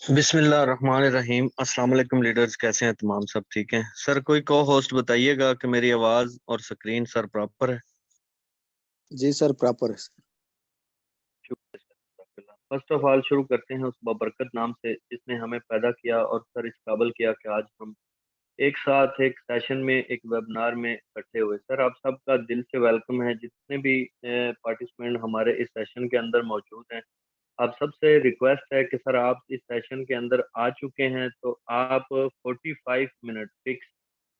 बिस्मिल्लाहिर्रहमानिर्रहीम। अस्सलाम वालेकुम लीडर्स, कैसे हैं तमाम? सब ठीक हैं सर? कोई को होस्ट बताइएगा कि मेरी आवाज़ और स्क्रीन सर प्रॉपर है? जी सर, प्रॉपर है सर। शुक्र है सर। फर्स्ट ऑफ ऑल शुरू करते हैं उस बाबरकत नाम से जिसने हमें पैदा किया और सर इस काबिल किया कि आज हम एक साथ एक सेशन में एक वेबिनार में इकट्ठे हुए। सर आप सबका दिल से वेलकम है, जितने भी पार्टिसिपेंट हमारे इस सेशन के अंदर मौजूद हैं। आप सबसे रिक्वेस्ट है कि सर आप इस सेशन के अंदर आ चुके हैं तो आप 45 मिनट फिक्स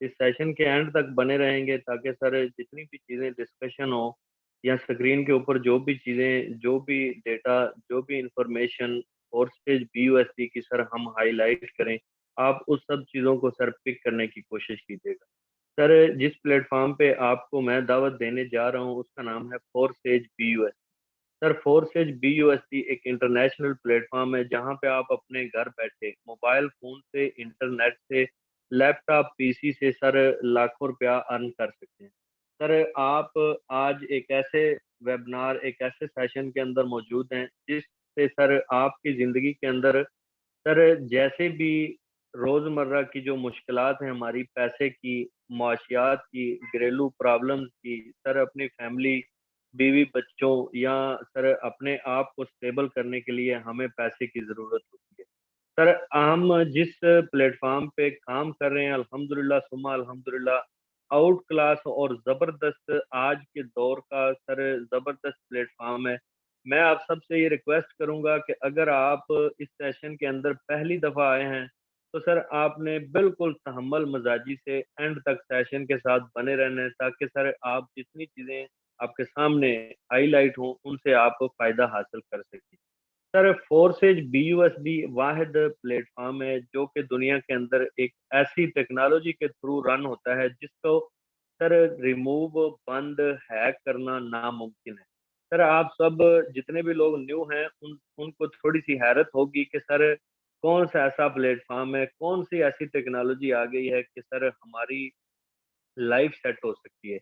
इस सेशन के एंड तक बने रहेंगे, ताकि सर जितनी भी चीज़ें डिस्कशन हो या स्क्रीन के ऊपर जो भी चीज़ें, जो भी डेटा, जो भी इंफॉर्मेशन और स्टेज BUSD की सर हम हाईलाइट करें, आप उस सब चीज़ों को सर पिक करने की कोशिश कीजिएगा। सर जिस प्लेटफॉर्म पे आपको मैं दावत देने जा रहा हूँ उसका नाम है forces BUSD। Sir forces BUSD एक इंटरनेशनल प्लेटफॉर्म है जहां पे आप अपने घर बैठे मोबाइल फोन से, इंटरनेट से, लैपटॉप PC से सर लाखों रुपया अर्न कर सकते हैं। सर आप आज एक ऐसे वेबिनार, एक ऐसे सेशन के अंदर मौजूद हैं जिससे सर आपकी ज़िंदगी के अंदर सर जैसे भी रोज़मर्रा की जो मुश्किलात हैं हमारी, पैसे की, मुआशियात की, घरेलू प्रॉब्लम्स की, सर अपनी फैमिली, बीवी बच्चों या सर अपने आप को स्टेबल करने के लिए हमें पैसे की ज़रूरत होती है। सर हम जिस प्लेटफॉर्म पे काम कर रहे हैं, अल्हम्दुलिल्लाह सुम्मा अल्हम्दुलिल्लाह आउट क्लास और ज़बरदस्त आज के दौर का सर ज़बरदस्त प्लेटफॉर्म है। मैं आप सबसे ये रिक्वेस्ट करूंगा कि अगर आप इस सेशन के अंदर पहली दफ़ा आए हैं तो सर आपने बिल्कुल तहम्मुल मजाजी से एंड तक सेशन के साथ बने रहना है, ताकि सर आप जितनी चीज़ें आपके सामने हाईलाइट हों उनसे आप फ़ायदा हासिल कर सकें। सर फोर्सेज BUSD वाहिद प्लेटफॉर्म है जो कि दुनिया के अंदर एक ऐसी टेक्नोलॉजी के थ्रू रन होता है जिसको सर रिमूव, बंद, हैक करना नामुमकिन है। सर आप सब जितने भी लोग न्यू हैं उनको थोड़ी सी हैरत होगी कि सर कौन सा ऐसा प्लेटफॉर्म है, कौन सी ऐसी टेक्नोलॉजी आ गई है कि सर हमारी लाइफ सेट हो सकती है।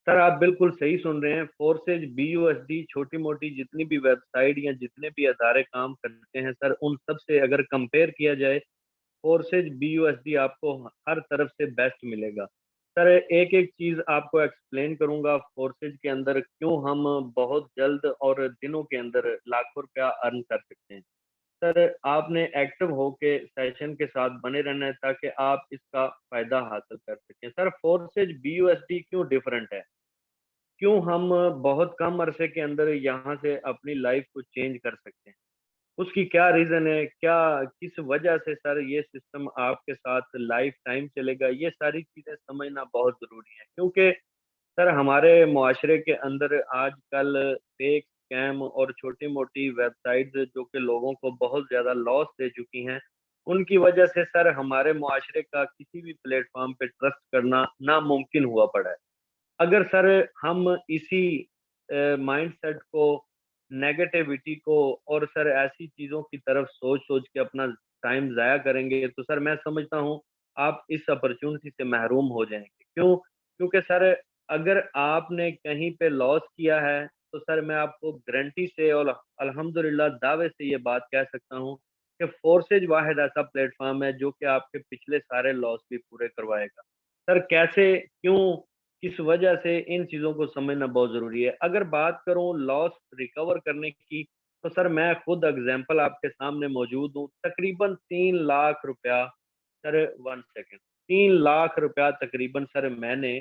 सर आप बिल्कुल सही सुन रहे हैं। फोर्सेज BUSD छोटी मोटी जितनी भी वेबसाइट या जितने भी अदारे काम करते हैं सर, उन सब से अगर कंपेयर किया जाए, फोर्सेज BUSD आपको हर तरफ से बेस्ट मिलेगा। सर एक एक चीज आपको एक्सप्लेन करूंगा फोर्सेज के अंदर क्यों हम बहुत जल्द और दिनों के अंदर लाखों रुपया अर्न कर सकते हैं। सर आपने एक्टिव होके सेशन के साथ बने रहना है ताकि आप इसका फायदा हासिल कर सकें। सर फोर्सेज BUSD क्यों डिफरेंट है, क्यों हम बहुत कम अरसे के अंदर यहाँ से अपनी लाइफ को चेंज कर सकते हैं, उसकी क्या रीजन है, क्या किस वजह से सर ये सिस्टम आपके साथ लाइफ टाइम चलेगा, ये सारी चीजें समझना बहुत जरूरी है। क्योंकि सर हमारे मुआशरे के अंदर आजकल फेक, स्कैम और छोटी मोटी वेबसाइट्स जो कि लोगों को बहुत ज्यादा लॉस दे चुकी हैं, उनकी वजह से सर हमारे मुआशरे का किसी भी प्लेटफॉर्म पे ट्रस्ट करना नामुमकिन हुआ पड़ा है। अगर सर हम इसी माइंडसेट को, नेगेटिविटी को और सर ऐसी चीज़ों की तरफ सोच सोच के अपना टाइम ज़ाया करेंगे तो सर मैं समझता हूँ आप इस अपॉर्चुनिटी से महरूम हो जाएंगे। क्यों? क्योंकि सर अगर आपने कहीं पे लॉस किया है तो सर मैं आपको गारंटी से और अल्हम्दुलिल्लाह दावे से ये बात कह सकता हूँ कि फोर्सेज वाहिद ऐसा प्लेटफॉर्म है जो कि आपके पिछले सारे लॉस भी पूरे करवाएगा। सर कैसे, क्यों, किस वजह से, इन चीज़ों को समझना बहुत ज़रूरी है। अगर बात करूँ लॉस रिकवर करने की तो सर मैं खुद एग्जांपल आपके सामने मौजूद हूँ। तकरीबन 3 लाख रुपया सर, 1 सेकेंड, 3 लाख रुपया तकरीबन सर मैंने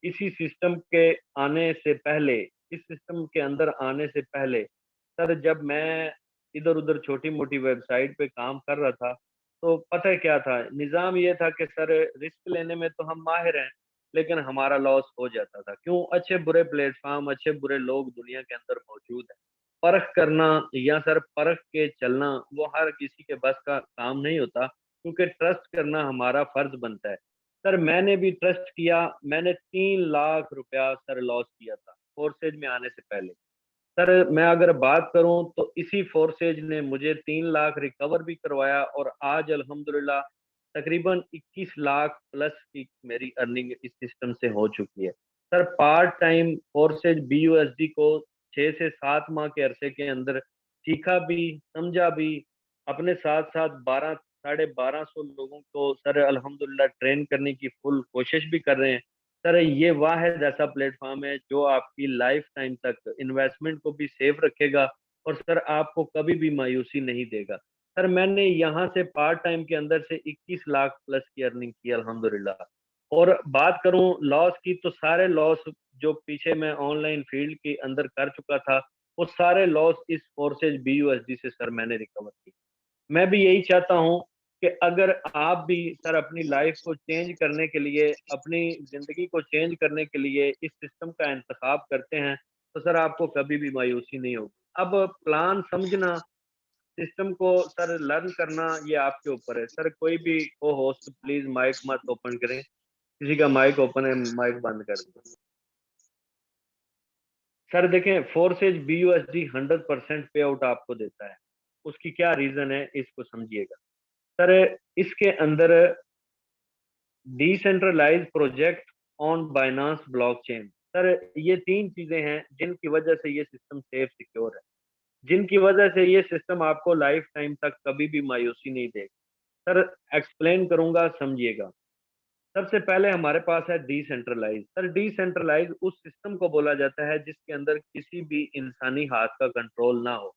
इसी सिस्टम के आने से पहले, इस सिस्टम के अंदर आने से पहले सर जब मैं इधर उधर छोटी मोटी वेबसाइट पे काम कर रहा था तो पता है क्या था, निज़ाम ये था कि सर रिस्क लेने में तो हम माहिर हैं लेकिन हमारा लॉस हो जाता था। क्यों? अच्छे बुरे प्लेटफॉर्म, अच्छे बुरे लोग दुनिया के अंदर मौजूद हैं। परख करना या सर परख के चलना वो हर किसी के बस का काम नहीं होता, क्योंकि ट्रस्ट करना हमारा फर्ज बनता है। सर मैंने भी ट्रस्ट किया, मैंने 3 लाख रुपया सर लॉस किया था फोर्सेज में आने से पहले। सर मैं अगर बात करूं तो इसी फोर्सेज ने मुझे 3 लाख रिकवर भी करवाया और आज अल्हम्दुलिल्लाह तकरीबन 21 लाख प्लस की मेरी अर्निंग इस सिस्टम से हो चुकी है। Sir part time forces BUSD को 6 से 7 माह के अरसे के अंदर सीखा भी, समझा भी, अपने साथ साथ 1200 लोगों को सर अल्हम्दुलिल्लाह ट्रेन करने की फुल कोशिश भी कर रहे हैं। सर ये वाहिद ऐसा प्लेटफॉर्म है जो आपकी लाइफ टाइम तक इन्वेस्टमेंट को भी सेफ रखेगा और सर आपको कभी भी मायूसी नहीं देगा। सर मैंने यहाँ से पार्ट टाइम के अंदर से 21 लाख प्लस की अर्निंग की अल्हम्दुलिल्लाह। और बात करूं लॉस की, तो सारे लॉस जो पीछे मैं ऑनलाइन फील्ड के अंदर कर चुका था, वो सारे लॉस इस फोर्सेज BUSD से सर मैंने रिकवर की। मैं भी यही चाहता हूँ कि अगर आप भी सर अपनी लाइफ को चेंज करने के लिए, अपनी जिंदगी को चेंज करने के लिए इस सिस्टम का इंतखाब करते हैं, तो सर आपको कभी भी मायूसी नहीं होगी। अब प्लान समझना, सिस्टम को सर लर्न करना, ये आपके ऊपर है। सर कोई भी को होस्ट प्लीज माइक मत ओपन करें, किसी का माइक ओपन है माइक बंद कर दें। सर देखें, फोर्सेज BUSD 100% पे आउट आपको देता है। उसकी क्या रीजन है इसको समझिएगा। सर इसके अंदर decentralise project on Binance blockchain, sir ये तीन चीजें हैं जिनकी वजह से ये सिस्टम सेफ सिक्योर है, जिनकी वजह से ये सिस्टम आपको लाइफ टाइम तक कभी भी मायूसी नहीं देगा। सर एक्सप्लेन करूंगा, समझिएगा। सबसे पहले हमारे पास है डिसेंट्रलाइज। सर डिसेंट्रलाइज उस सिस्टम को बोला जाता है जिसके अंदर किसी भी इंसानी हाथ का कंट्रोल ना हो,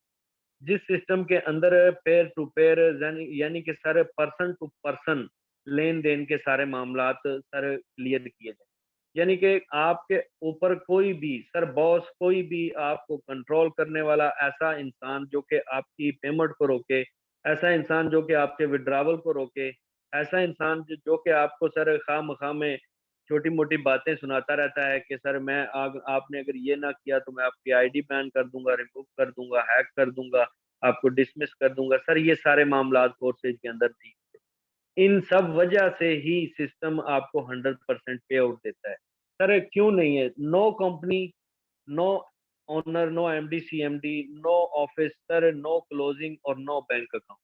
जिस सिस्टम के अंदर पेयर टू पेयर यानी कि सर पर्सन टू पर्सन लेन देन के सारे मामलात सर क्लियर किए जाए। यानी कि आपके ऊपर कोई भी सर बॉस, कोई भी आपको कंट्रोल करने वाला ऐसा इंसान जो कि आपकी पेमेंट को रोके, ऐसा इंसान जो कि आपके विड्रावल को रोके, ऐसा इंसान जो कि आपको सर खामखा में छोटी मोटी बातें सुनाता रहता है कि सर मैं आपने अगर ये ना किया तो मैं आपकी आईडी बैन कर दूंगा, रिमूव कर दूंगा, हैक कर दूंगा, आपको डिसमिस कर दूंगा। सर ये सारे मामला फोर्सेज के अंदर नहीं। इन सब वजह से ही सिस्टम आपको 100% पे आउट देता है। सर क्यों नहीं है? No company, no owner, no MD CMD, no office sir, no closing और नो बैंक अकाउंट।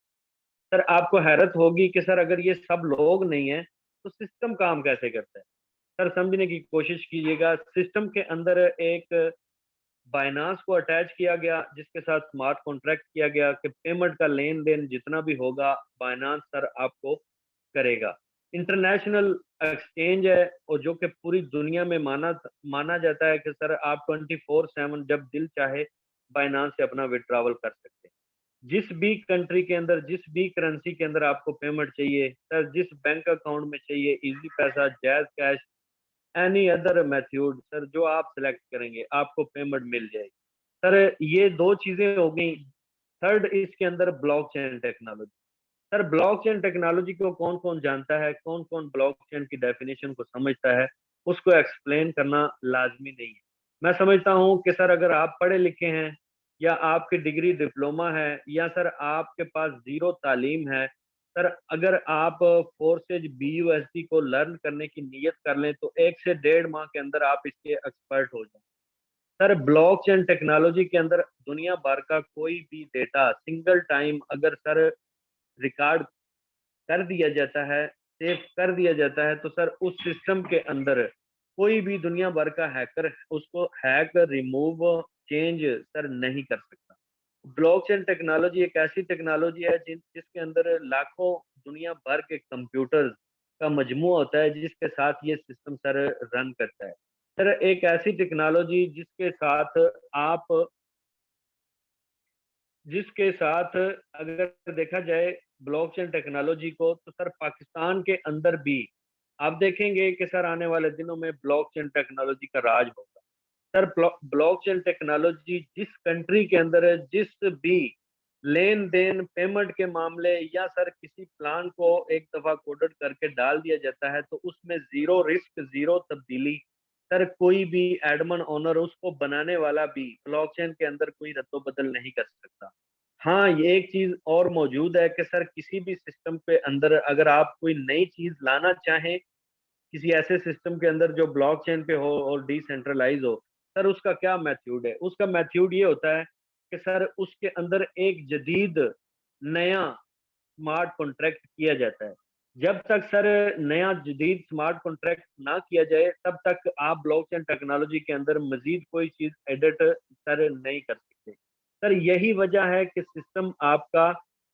सर आपको हैरत होगी कि सर अगर ये सब लोग नहीं है तो सिस्टम काम कैसे करता है। सर समझने की कोशिश कीजिएगा। सिस्टम के अंदर एक बाइनांस को अटैच किया गया जिसके साथ स्मार्ट कॉन्ट्रैक्ट किया गया कि पेमेंट का लेन देन जितना भी होगा बाइनांस सर आपको करेगा। इंटरनेशनल एक्सचेंज है और जो कि पूरी दुनिया में माना जाता है कि सर आप 24/7 जब दिल चाहे बाइनांस से अपना विड्रॉवल कर सकते हैं। जिस भी कंट्री के अंदर, जिस भी करेंसी के अंदर आपको पेमेंट चाहिए सर, जिस बैंक अकाउंट में चाहिए, इजी पैसा, jazz cash, any other method sir जो आप सिलेक्ट करेंगे आपको पेमेंट मिल जाएगी। सर ये दो चीजें हो गई। थर्ड इसके अंदर blockchain technology. Sir blockchain technology को कौन कौन जानता है, कौन कौन ब्लॉकचेन की डेफिनेशन को समझता है, उसको एक्सप्लेन करना लाजमी नहीं है। मैं समझता हूं कि सर अगर आप पढ़े लिखे हैं या आपकी डिग्री डिप्लोमा है या सर आपके पास जीरो तालीम है, सर अगर आप फोर्सेज BUSD को लर्न करने की नीयत कर लें तो 1 से 1.5 माह के अंदर आप इसके एक्सपर्ट हो जाएं। सर ब्लॉकचेन टेक्नोलॉजी के अंदर दुनिया भर का कोई भी डेटा सिंगल टाइम अगर सर रिकॉर्ड कर दिया जाता है, सेव कर दिया जाता है, तो सर उस सिस्टम के अंदर कोई भी दुनिया भर का हैकर उसको हैक, रिमूव, चेंज सर नहीं कर सकता। ब्लॉकचेन टेक्नोलॉजी एक ऐसी टेक्नोलॉजी है जिसके अंदर लाखों दुनिया भर के कंप्यूटर्स का मजमू होता है जिसके साथ ये सिस्टम सर रन करता है। सर एक ऐसी टेक्नोलॉजी आप जिसके साथ अगर देखा जाए ब्लॉकचेन टेक्नोलॉजी को, तो सर पाकिस्तान के अंदर भी आप देखेंगे कि सर आने वाले दिनों में ब्लॉकचेन टेक्नोलॉजी का राज होगा। सर ब्लॉकचेन टेक्नोलॉजी जिस कंट्री के अंदर है, जिस भी लेन देन पेमेंट के मामले या सर किसी प्लान को एक दफा कोडेड करके डाल दिया जाता है तो उसमें जीरो रिस्क, जीरो तब्दीली। सर कोई भी एडमन ओनर, उसको बनाने वाला भी ब्लॉकचेन के अंदर कोई रद्दो बदल नहीं कर सकता। हाँ, ये एक चीज और मौजूद है कि सर किसी भी सिस्टम पे अंदर अगर आप कोई नई चीज लाना चाहें किसी ऐसे सिस्टम के अंदर जो ब्लॉकचेन पे हो और डिसेंट्रलाइज हो, सर उसका क्या मेथड है? उसका मेथड ये होता है कि सर उसके अंदर एक जदीद नया स्मार्ट कॉन्ट्रैक्ट किया जाता है। जब तक सर नया जदीद स्मार्ट कॉन्ट्रैक्ट ना किया जाए तब तक आप ब्लॉकचेन टेक्नोलॉजी के अंदर मजीद कोई चीज एडिट सर नहीं कर सकते। सर यही वजह है कि सिस्टम आपका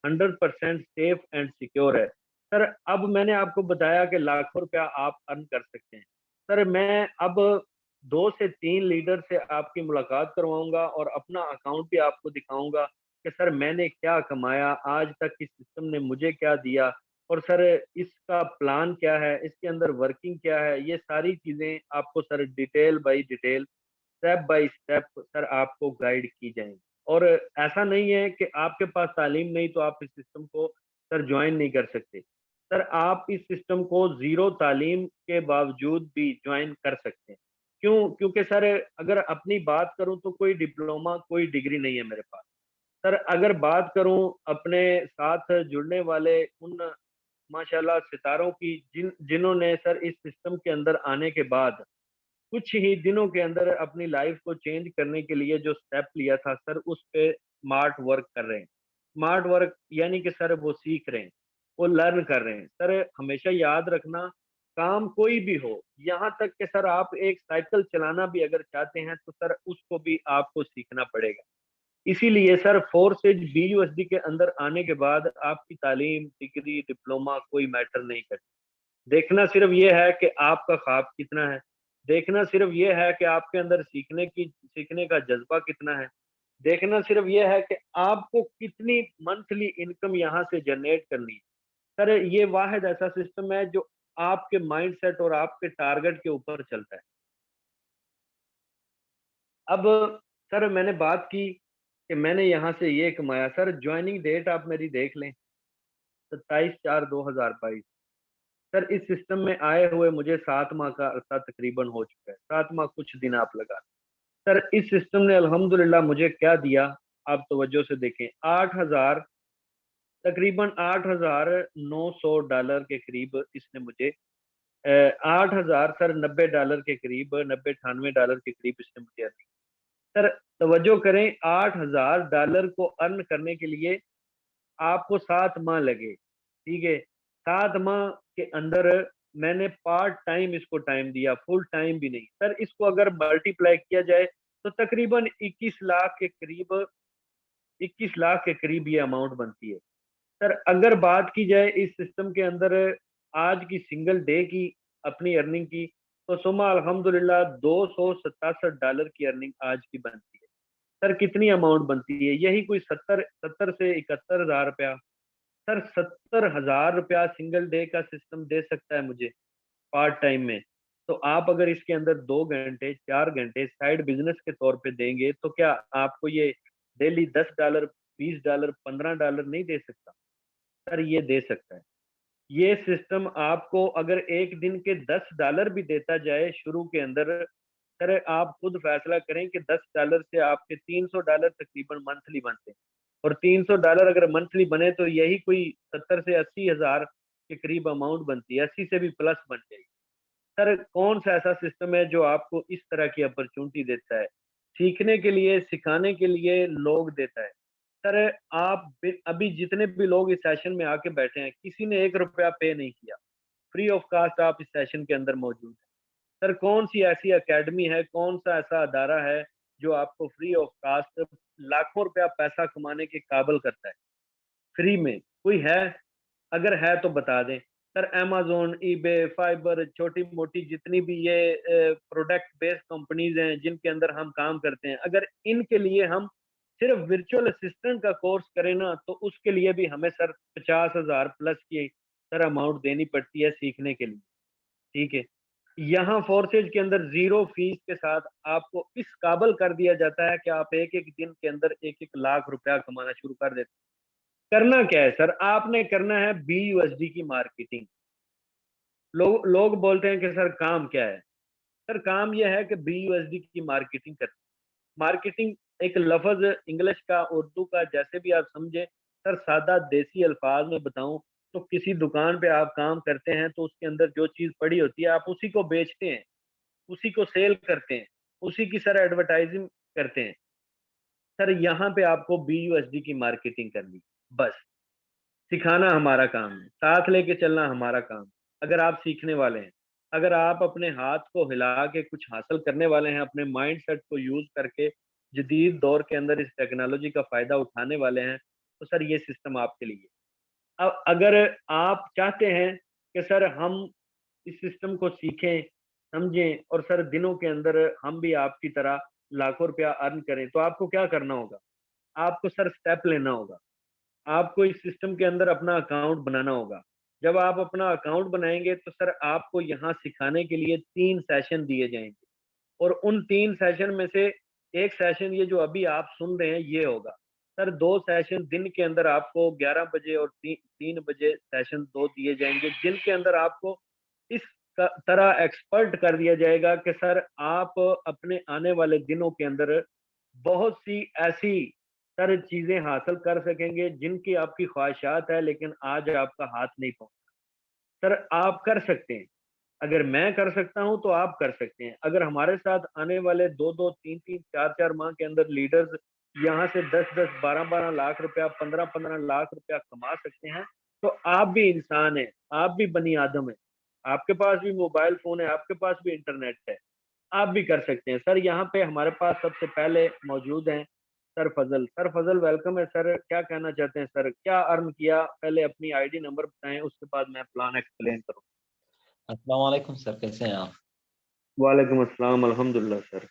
100% सेफ एंड सिक्योर है। सर अब मैंने आपको बताया कि लाखों रुपया आप अर्न कर सकते हैं। सर मैं अब 2 से 3 लीडर से आपकी मुलाकात करवाऊंगा और अपना अकाउंट भी आपको दिखाऊंगा कि सर मैंने क्या कमाया आज तक, इस सिस्टम ने मुझे क्या दिया, और सर इसका प्लान क्या है, इसके अंदर वर्किंग क्या है, ये सारी चीजें आपको sir detail by detail, step by step sir आपको गाइड की जाएंगी। और ऐसा नहीं है कि आपके पास तालीम नहीं तो आप इस सिस्टम को सर ज्वाइन नहीं कर सकते। सर आप इस सिस्टम को जीरो तालीम के बावजूद भी ज्वाइन कर सकते हैं। क्यों? क्योंकि सर अगर अपनी बात करूं तो कोई डिप्लोमा कोई डिग्री नहीं है मेरे पास। सर अगर बात करूं अपने साथ जुड़ने वाले उन माशाल्लाह सितारों की जिन्होंने सर इस सिस्टम के अंदर आने के बाद कुछ ही दिनों के अंदर अपनी लाइफ को चेंज करने के लिए जो स्टेप लिया था सर, उस पे स्मार्ट वर्क कर रहे हैं। स्मार्ट वर्क यानी कि सर वो सीख रहे हैं, वो लर्न कर रहे हैं। सर हमेशा याद रखना, काम कोई भी हो, यहाँ तक कि सर आप एक साइकिल चलाना भी अगर चाहते हैं तो सर उसको भी आपको सीखना पड़ेगा। इसीलिए सर फोर्सेज BUSD के अंदर आने के बाद आपकी तालीम, डिग्री, डिप्लोमा कोई मैटर नहीं करती। देखना सिर्फ ये है कि आपका ख्वाब कितना है। देखना सिर्फ ये है कि आपके अंदर सीखने का जज्बा कितना है। देखना सिर्फ ये है कि आपको कितनी मंथली इनकम यहाँ से जनरेट करनी है। सर ये वाहिद ऐसा सिस्टम है जो आपके माइंडसेट और आपके टारगेट के ऊपर चलता है। अब सर मैंने बात की कि मैंने यहाँ से ये कमाया। सर ज्वाइनिंग डेट आप मेरी देख लें, 27/4/2022। सर इस सिस्टम में आए हुए मुझे 7 माह का अरसा तकरीबन हो चुका है। 7 माह कुछ दिन आप लगा। सर इस सिस्टम ने अल्हम्दुलिल्लाह मुझे क्या दिया, आप तवज्जो से देखें। 8,000, तकरीबन $8,900 के करीब इसने मुझे 8,000 सर $90 के करीब, 90-98 के करीब इसने मुझे अर्निंग। सर तवज्जो करें, $8,000 को अर्न करने के लिए आपको 7 माह लगे, ठीक है। 7 माह के अंदर मैंने पार्ट टाइम इसको टाइम दिया, फुल टाइम भी नहीं। सर इसको अगर मल्टीप्लाई किया जाए तो तकरीबन 21 लाख के करीब ये अमाउंट बनती है। सर अगर बात की जाए इस सिस्टम के अंदर आज की सिंगल डे की अपनी अर्निंग की, तो सुमा अल्हम्दुलिल्लाह $267 की अर्निंग आज की बनती है। सर कितनी अमाउंट बनती है? यही कोई 70 से 71 हज़ार रुपया। सर 70 हज़ार रुपया सिंगल डे का सिस्टम दे सकता है मुझे पार्ट टाइम में। तो आप अगर इसके अंदर 2 घंटे 4 घंटे साइड बिजनेस के तौर पे देंगे तो क्या आपको ये डेली $10, $20, $15 नहीं दे सकता? सर ये दे सकता है। ये सिस्टम आपको अगर एक दिन के $10 भी देता जाए शुरू के अंदर, सर आप खुद फैसला करें कि $10 से आपके $300 तकरीबन मंथली बनते हैं। और $300 अगर मंथली बने तो यही कोई 70 से 80 हज़ार के करीब अमाउंट बनती है, 80 से भी प्लस बन जाएगी। सर कौन सा ऐसा सिस्टम है जो आपको इस तरह की अपॉर्चुनिटी देता है, सीखने के लिए, सिखाने के लिए लोग देता है। सर आप अभी जितने भी लोग इस सेशन में आके बैठे हैं, किसी ने ₹1 पे नहीं किया, फ्री ऑफ कास्ट आप इस सेशन के अंदर मौजूद हैं। सर कौन सी ऐसी एकेडमी है, कौन सा ऐसा अदारा है जो आपको फ्री ऑफ कास्ट लाखों रुपया पैसा कमाने के काबिल करता है फ्री में? कोई है? अगर है तो बता दें। सर अमेज़न, ईबे, फाइबर, छोटी-मोटी जितनी भी ये प्रोडक्ट बेस्ड कंपनीज़ हैं जिनके अंदर हम काम करते हैं, अगर इनके लिए हम सिर्फ वर्चुअल असिस्टेंट का कोर्स करें ना, तो उसके लिए भी हमें सर 50,000 प्लस की सर अमाउंट देनी पड़ती है सीखने के लिए, ठीक है। यहाँ फोर्सेज के अंदर ज़ीरो फीस के साथ आपको इस काबिल कर दिया जाता है कि आप एक-एक दिन के अंदर 1-1 लाख रुपया कमाना शुरू कर देते हैं। करना क्या है सर? आपने करना है BUSD की मार्केटिंग। लोग बोलते हैं कि सर काम क्या है? सर काम ये है कि BUSD की मार्केटिंग कर। मार्केटिंग एक लफ्ज़ इंग्लिश का, उर्दू का, जैसे भी आप समझे। सर सादा देसी अल्फाज में बताऊँ तो किसी दुकान पे आप काम करते हैं तो उसके अंदर जो चीज़ पड़ी होती है आप उसी को बेचते हैं, उसी को सेल करते हैं, उसी की सर एडवर्टाइजिंग करते हैं। सर यहाँ पे आपको BUSD की मार्केटिंग करनी, बस। सिखाना हमारा काम है, साथ लेके चलना हमारा काम है। अगर आप सीखने वाले हैं, अगर आप अपने हाथ को हिला के कुछ हासिल करने वाले हैं, अपने माइंडसेट को यूज़ करके जदीद दौर के अंदर इस टेक्नोलॉजी का फ़ायदा उठाने वाले हैं, तो सर ये सिस्टम आपके लिए। अब अगर आप चाहते हैं कि सर हम इस सिस्टम को सीखें, समझें और सर दिनों के अंदर हम भी आपकी तरह लाखों रुपया अर्न करें, तो आपको क्या करना होगा? आपको सर स्टेप लेना होगा। आपको इस सिस्टम के अंदर अपना अकाउंट बनाना होगा। जब आप अपना अकाउंट बनाएंगे तो सर आपको यहाँ सिखाने के लिए 3 सेशन दिए जाएंगे और उन 3 सेशन में से एक सेशन ये जो अभी आप सुन रहे हैं ये होगा। सर 2 सेशन दिन के अंदर आपको 11 बजे और 3 बजे सेशन 2 दिए जाएंगे, जिनके अंदर आपको इस तरह एक्सपर्ट कर दिया जाएगा कि सर आप अपने आने वाले दिनों के अंदर बहुत सी ऐसी सर चीजें हासिल कर सकेंगे जिनकी आपकी ख्वाहिशात है, लेकिन आज आपका हाथ नहीं पहुंचा। सर आप कर सकते हैं। अगर मैं कर सकता हूं तो आप कर सकते हैं। अगर हमारे साथ आने वाले 2-2, 3-3, 4-4 माह के अंदर लीडर्स यहाँ से 10-10, 12-12 लाख रुपया, 15-15 लाख रुपया कमा सकते हैं, तो आप भी इंसान हैं, आप भी बनी आदम है, आपके पास भी मोबाइल फोन है, आपके पास भी इंटरनेट है, आप भी कर सकते हैं। सर यहाँ पे हमारे पास सबसे पहले मौजूद हैं सर फजल। सर फजल वेलकम है सर, क्या कहना चाहते हैं सर? क्या अर्न किया? पहले अपनी आईडी नंबर बताएं, उसके बाद मैं प्लान एक्सप्लेन करूँ। अस्सलाम वालेकुम सर, कैसे हैं आप? वालेकुम अस्सलाम, अल्हम्दुलिल्लाह सर।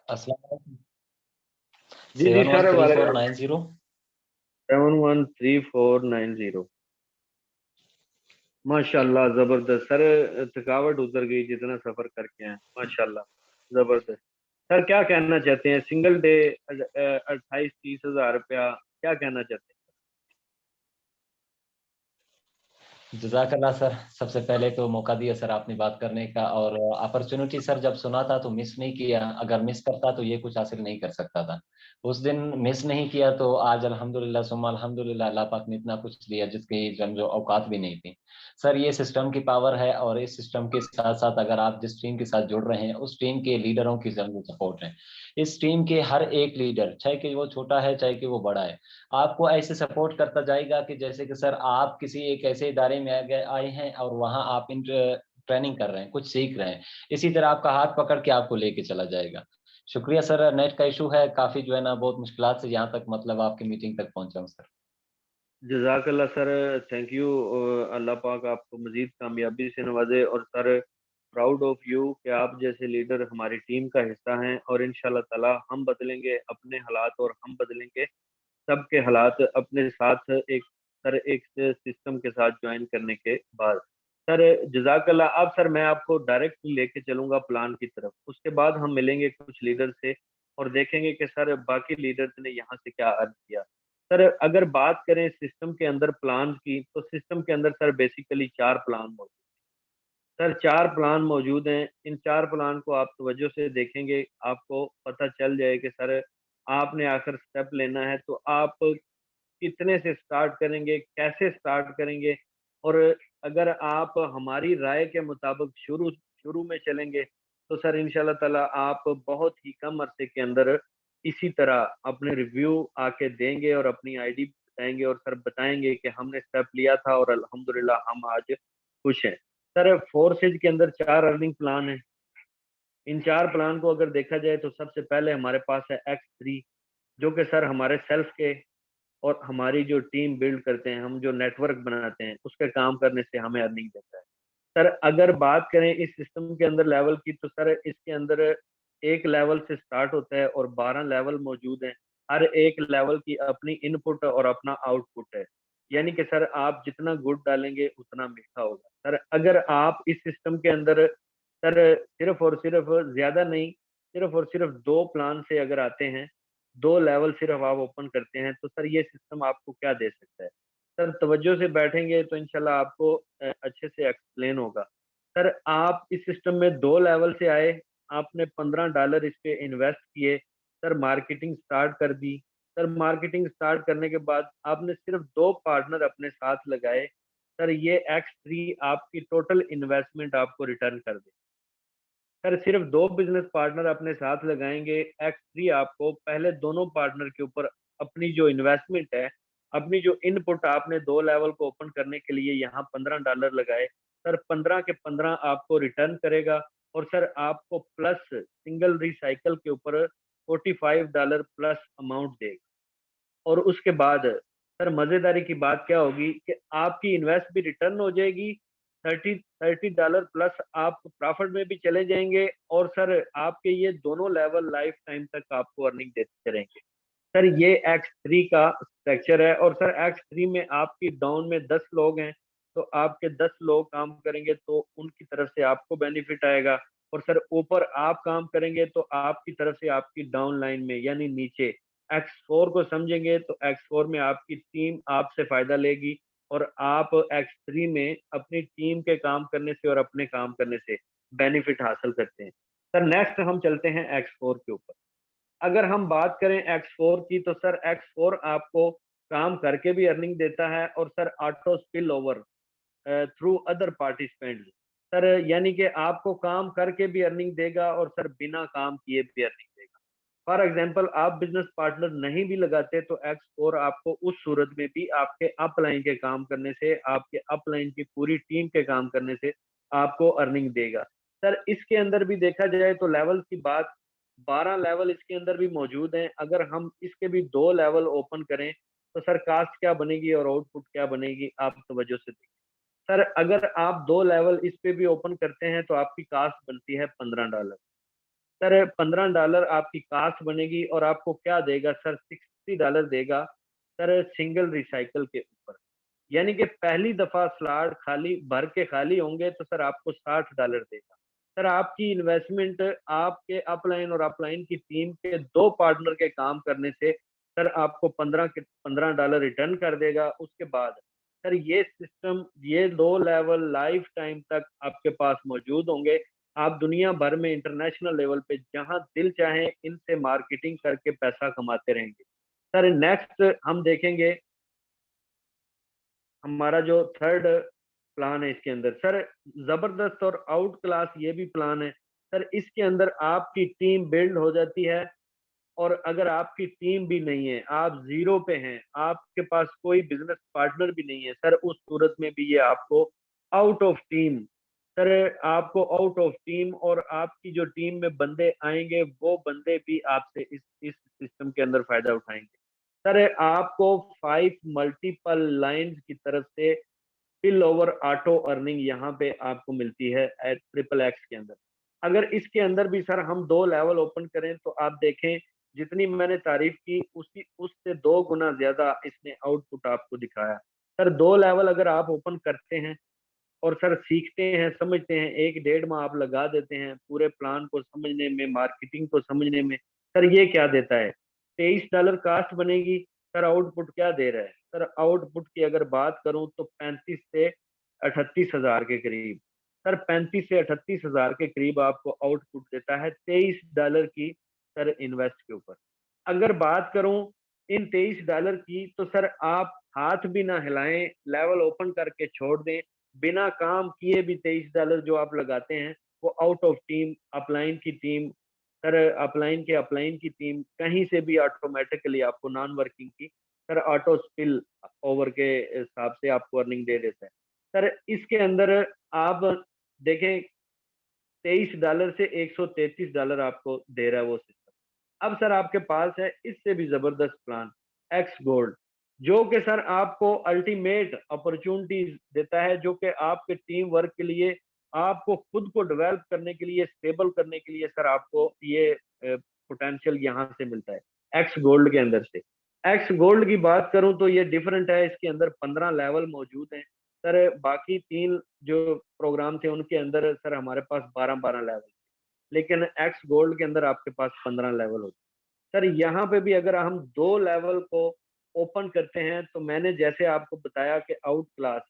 अस्सलाम वालेकुम। जी जी seven one sir, three four वालेकुम। Nine zero 713490। माशाल्लाह जबरदस्त सर, थकावट उतर गई जितना सफर करके आए, माशाल्लाह जबरदस्त। सर क्या कहना चाहते हैं? सिंगल डे 28-30 हज़ार रुपया, क्या कहना चाहते हैं? जज़ाकल्लाह सर, सबसे पहले तो मौका दिया सर आपने बात करने का, और अपॉर्चुनिटी सर जब सुना था तो मिस नहीं किया। अगर मिस करता तो ये कुछ हासिल नहीं कर सकता था। उस दिन मिस नहीं किया तो आज अल्हम्दुलिल्लाह सुम्मा अल्हम्दुलिल्लाह अल्लाह पाक ने इतना कुछ दिया जिसकी जो औकात भी नहीं थी। सर ये सिस्टम की पावर है, और इस सिस्टम के साथ साथ अगर आप जिस टीम के साथ जुड़ रहे हैं उस टीम के लीडरों की जरूर सपोर्ट है। इस टीम के हर एक लीडर, चाहे कि वो छोटा है चाहे कि वो बड़ा है, आपको ऐसे सपोर्ट करता जाएगा कि जैसे कि सर आप किसी एक ऐसे इदारे में आए हैं और वहां आप इन ट्रेनिंग कर रहे हैं, कुछ सीख रहे हैं। इसी तरह आपका हाथ पकड़ के आपको लेके चला जाएगा। शुक्रिया सर। नेट का इशू है काफी, जो है ना, बहुत मुश्किलात से यहाँ तक मतलब आपकी मीटिंग तक पहुंचा हूँ सर। जज़ाकल्लाह सर, थैंक यू। अल्लाह पाक आपको मज़ीद कामयाबी से नवाज़े। और सर प्राउड ऑफ यू कि आप जैसे लीडर हमारी टीम का हिस्सा हैं, और इंशाल्लाह ताला हम बदलेंगे अपने हालात और हम बदलेंगे सबके हालात अपने साथ, एक सर एक सिस्टम के साथ ज्वाइन करने के बाद। सर जज़ाकल्लाह। अब सर मैं आपको डायरेक्ट लेके चलूँगा प्लान की तरफ, उसके बाद हम मिलेंगे कुछ लीडर से और देखेंगे कि सर बाकी लीडर्स ने यहाँ से क्या अर्न किया। सर अगर बात करें सिस्टम के अंदर प्लान की, तो सिस्टम के अंदर सर बेसिकली 4 प्लान मौजूद हैं। सर 4 प्लान मौजूद हैं। इन 4 प्लान को आप तवज्जो से देखेंगे, आपको पता चल जाए कि सर आपने आखिर स्टेप लेना है तो आप कितने से स्टार्ट करेंगे, कैसे स्टार्ट करेंगे। और अगर आप हमारी राय के मुताबिक शुरू शुरू में चलेंगे तो सर इंशाल्लाह ताला आप बहुत ही कम अरसे के अंदर इसी तरह अपने रिव्यू आके देंगे और अपनी आईडी बताएंगे और सर बताएंगे कि हमने स्टेप लिया था और अल्हम्दुलिल्लाह हम आज खुश हैं। सर फोर्सेज के अंदर 4 अर्निंग प्लान हैं। इन 4 प्लान को अगर देखा जाए तो सबसे पहले हमारे पास है X3, जो कि सर हमारे सेल्फ के और हमारी जो टीम बिल्ड करते हैं, हम जो नेटवर्क बनाते हैं, उसके काम करने से हमें अर्निंग देता है। सर अगर बात करें इस सिस्टम के अंदर लेवल की, तो सर इसके अंदर एक लेवल से स्टार्ट होता है और 12 लेवल मौजूद हैं। हर एक लेवल की अपनी इनपुट और अपना आउटपुट है। यानी कि सर आप जितना गुड़ डालेंगे उतना मीठा होगा। सर अगर आप इस सिस्टम के अंदर सर सिर्फ और सिर्फ ज्यादा नहीं, सिर्फ और सिर्फ 2 प्लान से अगर आते हैं, 2 लेवल सिर्फ आप ओपन करते हैं, तो सर ये सिस्टम आपको क्या दे सकता है? सर तवज्जो से बैठेंगे तो इंशाल्लाह आपको अच्छे से एक्सप्लेन होगा। सर आप इस सिस्टम में 2 लेवल से आए, आपने $15 इस पे इन्वेस्ट किए, सर मार्केटिंग स्टार्ट कर दी। सर मार्केटिंग स्टार्ट करने के बाद आपने सिर्फ 2 पार्टनर अपने साथ लगाए, सर ये X3 आपकी टोटल इन्वेस्टमेंट आपको रिटर्न कर दे। सर सिर्फ 2 बिजनेस पार्टनर अपने साथ लगाएंगे, X3 आपको पहले दोनों पार्टनर के ऊपर अपनी जो इन्वेस्टमेंट है, अपनी जो इनपुट आपने 2 लेवल को ओपन करने के लिए यहाँ $15 लगाए, सर 15 के 15 आपको रिटर्न करेगा। और सर आपको प्लस सिंगल रिसाइकल के ऊपर $45 प्लस अमाउंट देगा। और उसके बाद सर मजेदारी की बात क्या होगी कि आपकी इन्वेस्ट भी रिटर्न हो जाएगी, $30 प्लस आप प्रॉफिट में भी चले जाएंगे, और सर आपके ये दोनों लेवल लाइफ टाइम तक आपको अर्निंग देते रहेंगे। सर ये X3 का स्ट्रक्चर है, और सर X3 में आपकी डाउन में 10 लोग हैं, तो आपके 10 लोग काम करेंगे तो उनकी तरफ से आपको बेनिफिट आएगा, और सर ऊपर आप काम करेंगे तो आपकी तरफ से आपकी डाउन लाइन में यानी नीचे X4 को समझेंगे तो X4 में आपकी टीम आपसे फायदा लेगी, और आप X3 में अपनी टीम के काम करने से और अपने काम करने से बेनिफिट हासिल करते हैं। सर नेक्स्ट हम चलते हैं X4 के ऊपर। अगर हम बात करें X4 की, तो सर X4 आपको काम करके भी अर्निंग देता है, और sir auto spill over through other participants. Sir यानी कि आपको काम करके भी अर्निंग देगा, और सर बिना काम किए भी अर्निंग देगा। फॉर एग्जाम्पल आप बिजनेस पार्टनर नहीं भी लगाते तो X4 आपको उस सूरत में भी आपके अपलाइन के काम करने से, आपके अपलाइन की पूरी टीम के काम करने से आपको अर्निंग देगा। सर इसके अंदर भी देखा जाए तो लेवल की बात, 12 लेवल इसके अंदर भी मौजूद हैं। अगर हम इसके भी 2 लेवल ओपन करें तो सर कास्ट क्या बनेगी और आउटपुट क्या बनेगी, आप तवज्जो से देखिए। सर अगर आप 2 लेवल इस पे भी ओपन करते हैं तो आपकी कास्ट बनती है $15। सर $15 आपकी कास्ट बनेगी, और आपको क्या देगा सर, $60 देगा सर सिंगल रिसाइकल के ऊपर। यानी कि पहली दफा स्लॉट खाली भर के खाली होंगे तो सर आपको $60 देगा। सर आपकी इन्वेस्टमेंट आपके अपलाइन और अपलाइन की टीम के 2 पार्टनर के काम करने से सर आपको 15 डॉलर रिटर्न कर देगा। उसके बाद सर ये सिस्टम, ये 2 लेवल लाइफ टाइम तक आपके पास मौजूद होंगे। आप दुनिया भर में इंटरनेशनल लेवल पे जहां दिल चाहे इनसे मार्केटिंग करके पैसा कमाते रहेंगे। सर नेक्स्ट हम देखेंगे हमारा जो थर्ड प्लान है इसके अंदर, सर जबरदस्त और आउट क्लास ये भी प्लान है। सर इसके अंदर आपकी टीम बिल्ड हो जाती है, और अगर आपकी टीम भी नहीं है, आप जीरो पे हैं, आपके पास कोई बिजनेस पार्टनर भी नहीं है, सर उस सूरत में भी ये आपको आउट ऑफ टीम, सर आपको आउट ऑफ टीम, और आपकी जो टीम में बंदे आएंगे वो बंदे भी आपसे इस सिस्टम के अंदर फायदा उठाएंगे। सर आपको 5 मल्टीपल लाइंस की तरफ से स्पिल ओवर ऑटो अर्निंग यहाँ पे आपको मिलती है ट्रिपल एक्स के अंदर। अगर इसके अंदर भी सर हम 2 लेवल ओपन करें तो आप देखें, जितनी मैंने तारीफ की उसी उससे 2 गुना ज्यादा इसने आउटपुट आपको दिखाया। सर 2 लेवल अगर आप ओपन करते हैं और सर सीखते हैं, समझते हैं, 1 डेढ़ माह आप लगा देते हैं पूरे प्लान को समझने में, मार्केटिंग को समझने में। सर ये क्या देता है, $23 कास्ट बनेगी। सर आउटपुट क्या दे रहा है, सर आउटपुट की अगर बात करूं तो 35 से 38 हजार के करीब, सर 35 से 38 हजार के करीब आपको आउटपुट देता है $23 की सर इन्वेस्ट के ऊपर। अगर बात करूं इन $23 की, तो सर आप हाथ भी ना हिलाएं, लेवल ओपन करके छोड़ दें, बिना काम किए भी $23 जो आप लगाते हैं वो आउट ऑफ टीम, अपलाइन की टीम, सर अपलाइन की टीम कहीं से भी ऑटोमेटिकली आपको नॉन वर्किंग की सर ऑटो स्पिल ओवर के हिसाब से आपको अर्निंग दे देता है। सर इसके अंदर आप देखें $23 से $133 आपको दे रहा है वो सिस्टम। अब सर आपके पास है इससे भी जबरदस्त प्लान एक्स गोल्ड, जो कि सर आपको अल्टीमेट अपॉर्चुनिटीज देता है, जो कि आपके टीम वर्क के लिए, आपको खुद को डेवलप करने के लिए, स्टेबल करने के लिए सर आपको ये पोटेंशियल यहाँ से मिलता है एक्स गोल्ड के अंदर से। एक्स गोल्ड की बात करूं तो ये डिफरेंट है, इसके अंदर 15 लेवल मौजूद हैं। सर बाकी 3 जो प्रोग्राम थे उनके अंदर सर हमारे पास 12-12 लेवल, लेकिन एक्स गोल्ड के अंदर आपके पास 15 लेवल होते हैं। सर यहाँ पे भी अगर हम 2 लेवल को ओपन करते हैं तो मैंने जैसे आपको बताया कि आउट क्लास,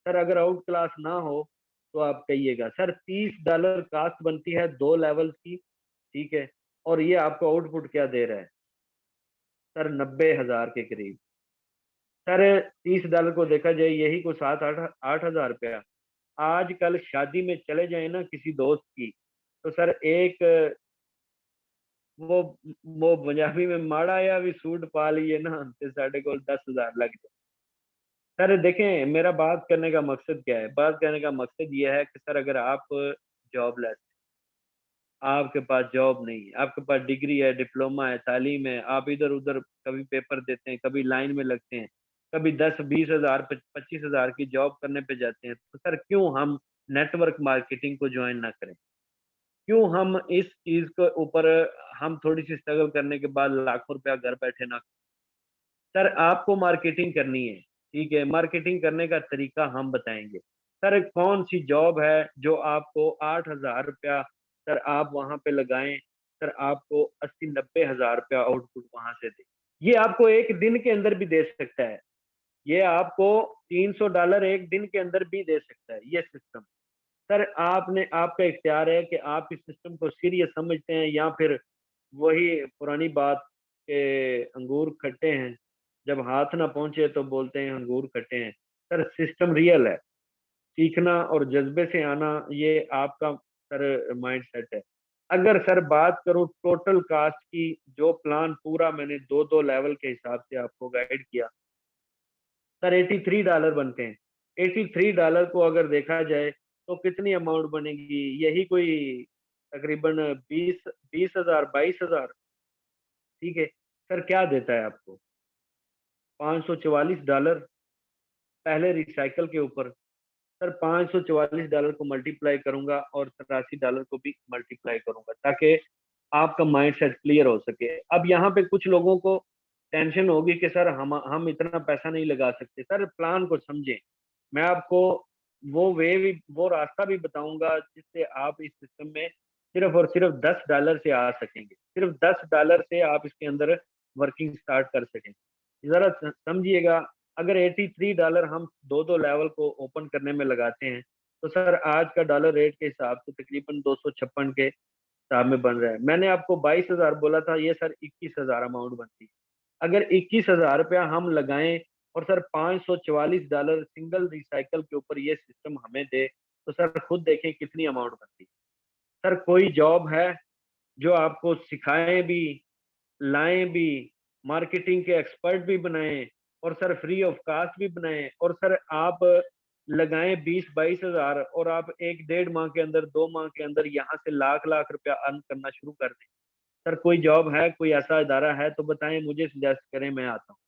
सर अगर आउट क्लास ना हो तो आप कहिएगा। सर $30 कास्ट बनती है 2 लेवल की, ठीक है, और ये आपको आउटपुट क्या दे रहा है सर 90,000 के करीब। सर $30 को देखा जाए यही को 7-8 हजार रुपया, आजकल शादी में चले जाए ना किसी दोस्त की, तो सर एक वो वो पंजाबी में माड़ा या भी सूट पा लिए ना तो साढ़े को 10,000 लग जाए। सर देखें मेरा बात करने का मकसद क्या है, बात करने का मकसद ये है कि सर अगर आप जॉबलेस आपके पास जॉब नहीं है, आपके पास डिग्री है, डिप्लोमा है, तालीम है, आप इधर उधर कभी पेपर देते हैं, कभी लाइन में लगते हैं, कभी 10-20 हज़ार 25 हज़ार की जॉब करने पे जाते हैं, तो सर क्यों हम नेटवर्क मार्केटिंग को ज्वाइन ना करें? क्यों हम इस चीज के ऊपर हम थोड़ी सी स्ट्रगल करने के बाद लाखों रुपया घर बैठे ना। सर आपको मार्केटिंग करनी है, ठीक है, मार्केटिंग करने का तरीका हम बताएंगे। सर कौन सी जॉब है जो आपको 8 हज़ार रुपया सर आप वहां पे लगाएं, सर आपको 80-90 हज़ार रुपया आउटपुट वहां से दे। ये आपको एक दिन के अंदर भी दे सकता है, ये आपको $300 एक दिन के अंदर भी दे सकता है ये सिस्टम। सर आपने आपका इख्तियार है कि आप इस सिस्टम को सीरियस समझते हैं या फिर वही पुरानी बात के अंगूर खट्टे हैं, जब हाथ ना पहुंचे तो बोलते हैं अंगूर खट्टे हैं। सर सिस्टम रियल है, सीखना और जज्बे से आना ये आपका सर माइंड सेट है। अगर सर बात करूं टोटल कास्ट की, जो प्लान पूरा मैंने दो दो लेवल के हिसाब से आपको गाइड किया, सर $83 बनते हैं। $83 को अगर देखा जाए तो कितनी अमाउंट बनेगी, यही कोई तकरीबन 20 20 हज़ार 22 हज़ार, ठीक है। सर क्या देता है आपको $544 पहले रिसाइकल के ऊपर। सर $544 को मल्टीप्लाई करूंगा और $83 को भी मल्टीप्लाई करूंगा ताकि आपका माइंड सेट क्लियर हो सके। अब यहाँ पे कुछ लोगों को टेंशन होगी कि सर हम इतना पैसा नहीं लगा सकते। सर प्लान को समझें, मैं आपको वो वे भी वो रास्ता भी बताऊंगा जिससे आप इस सिस्टम में सिर्फ और सिर्फ $10 से आ सकेंगे। सिर्फ $10 से आप इसके अंदर वर्किंग स्टार्ट कर सकें। जरा समझिएगा, अगर $83 हम दो दो लेवल को ओपन करने में लगाते हैं तो सर आज का डॉलर रेट के हिसाब से तकरीबन 256 के हिसाब में बन रहा है। मैंने आपको 22 हज़ार बोला था, ये सर 21 हज़ार अमाउंट बनती है। अगर 21 हज़ार रुपया हम लगाएं और सर $544 सिंगल रिसाइकल के ऊपर ये सिस्टम हमें दे, तो सर खुद देखें कितनी अमाउंट बनती है। सर कोई जॉब है जो आपको सिखाएं भी, लाएं भी, मार्केटिंग के एक्सपर्ट भी बनाएं और सर फ्री ऑफ कास्ट भी बनाएं, और सर आप लगाएं 20-22 हज़ार और आप एक 1.5 माह के अंदर 2 माह के अंदर यहाँ से लाख लाख रुपया अर्न करना शुरू कर दें। सर कोई जॉब है, कोई ऐसा इदारा है तो बताएं, मुझे सजेस्ट करें, मैं आता हूँ।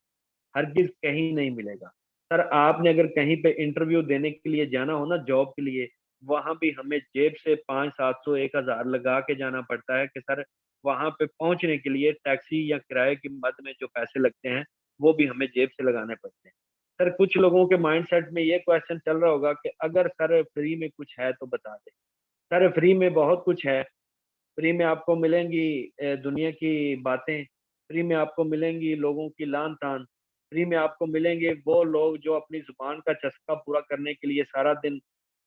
हरगिज कहीं नहीं मिलेगा। सर आपने अगर कहीं पे इंटरव्यू देने के लिए जाना हो ना जॉब के लिए, वहां भी हमें जेब से 500-700-1000 लगा के जाना पड़ता है कि सर वहां पे पहुंचने के लिए टैक्सी या किराए की मद में जो पैसे लगते हैं वो भी हमें जेब से लगाने पड़ते हैं। सर कुछ लोगों के माइंडसेट में ये क्वेश्चन चल रहा होगा कि अगर सर फ्री में कुछ है तो बता दें। सर फ्री में बहुत कुछ है। फ्री में आपको मिलेंगी दुनिया की बातें, फ्री में आपको मिलेंगी लोगों की लान तान, फ्री में आपको मिलेंगे वो लोग जो अपनी जुबान का चस्का पूरा करने के लिए सारा दिन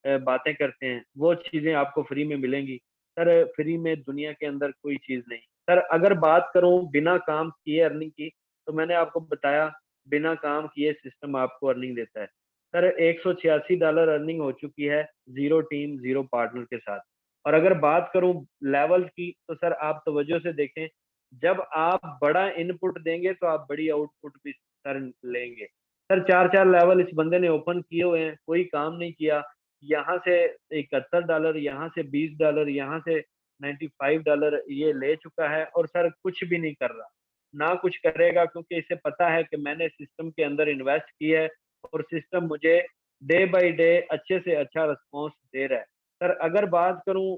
बातें करते हैं, वो चीज़ें आपको फ्री में मिलेंगी। सर फ्री में दुनिया के अंदर कोई चीज़ नहीं। सर अगर बात करूँ बिना काम किए अर्निंग की, तो मैंने आपको बताया बिना काम किए सिस्टम आपको अर्निंग देता है। सर $186 अर्निंग हो चुकी है, ज़ीरो टीम, ज़ीरो पार्टनर के साथ। और अगर बात करूँ लेवल्स की, तो सर आप तवज्जो से देखें, जब आप बड़ा इनपुट देंगे तो आप बड़ी आउटपुट भी सर लेंगे। सर 4-4 लेवल इस बंदे ने ओपन किए हुए हैं, कोई काम नहीं किया। यहाँ से $71, यहाँ से $20, यहाँ से $95 ये ले चुका है और सर कुछ भी नहीं कर रहा। ना कुछ करेगा क्योंकि इसे पता है कि मैंने सिस्टम के अंदर इन्वेस्ट किया है और सिस्टम मुझे डे बाय डे अच्छे से अच्छा रिस्पॉन्स दे रहा है। सर अगर बात करूँ